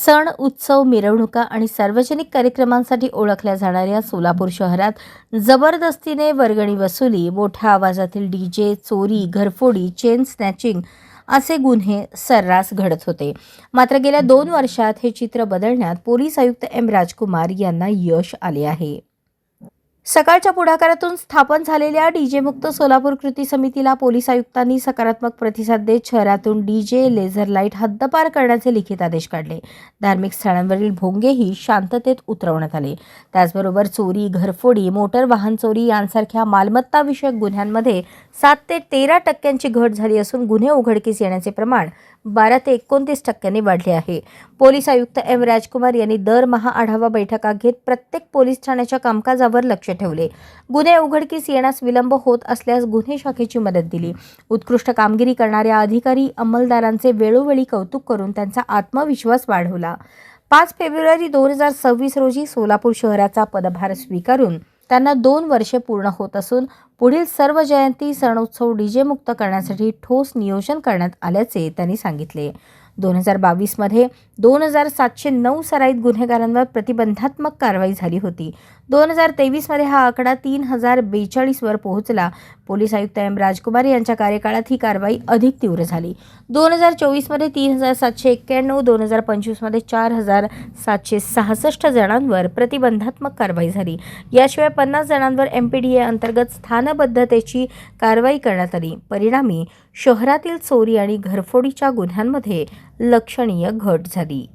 सण, उत्सव, मिरवणुका आणि सार्वजनिक कार्यक्रमांसाठी ओळखल्या जाणाऱ्या सोलापूर शहरात जबरदस्तीने वर्गणी वसुली, मोठ्या आवाजातील डीजे, चोरी, घरफोडी, चेन स्नॅचिंग असे गुन्हे सर्रास घडत होते. मात्र गेल्या 2 वर्षात हे चित्र बदलण्यात पोलीस आयुक्त एम राजकुमार यांना यश आले आहे. सकाळच्या पुढाकारातून स्थापन झालेल्या डीजे मुक्त सोलापूर कृती समितीला पोलीस आयुक्तांनी सकारात्मक प्रतिसाद देत शहरातून डीजे, लेझर लाईट हद्दपार करण्याचे लिखित आदेश काढले. धार्मिक स्थळांवरील भोंगेही शांततेत उतरवण्यात आले. त्याचबरोबर चोरी, घरफोडी, मोटर वाहन चोरी यांसारख्या मालमत्ता विषयक गुन्ह्यांमध्ये 7 ते 13% घट झाली असून गुन्हे उघडकीस येण्याचे प्रमाण 12 ते 29% वाढले आहे. पोलीस आयुक्त एम राजकुमार यांनी दरमहा आढावा बैठका घेत प्रत्येक पोलीस ठाण्याच्या कामकाजावर लक्ष ठेवले. गुन्हे उघडकीस येण्यास विलंब होत असल्यास गुन्हे शाखेची मदत दिली. उत्कृष्ट कामगिरी करणाऱ्या अधिकारी अंमलदारांचे वेळोवेळी कौतुक करून त्यांचा आत्मविश्वास वाढवला. 5 फेब्रुवारी 2026 रोजी सोलापूर शहराचा पदभार स्वीकारून त्यांना 2 वर्षे पूर्ण होत असून पुढील सर्व जयंती, सणोत्सव डीजे मुक्त करण्यासाठी ठोस नियोजन करण्यात आल्याचे त्यांनी सांगितले. 2022 मध्ये 2709 सराईत गुन्हेगारांवर प्रतिबंधात्मक कारवाई झाली होती. 2023 मध्ये हा आकडा 3042 वर पोहोचला. पोलीस आयुक्त एम राजकुमार यांच्या कार्यकाळात ही कारवाई अधिक तीव्र झाली. 2024 मध्ये 3791, 2025 मध्ये 4766 जणांवर प्रतिबंधात्मक कारवाई झाली. याशिवाय 50 जणांवर MPDA अंतर्गत स्थानबद्धतेची कारवाई करण्यात आली. परिणामी शहरातील चोरी आणि घरफोडीच्या गुन्ह्यांमध्ये लक्षणीय घट झाली.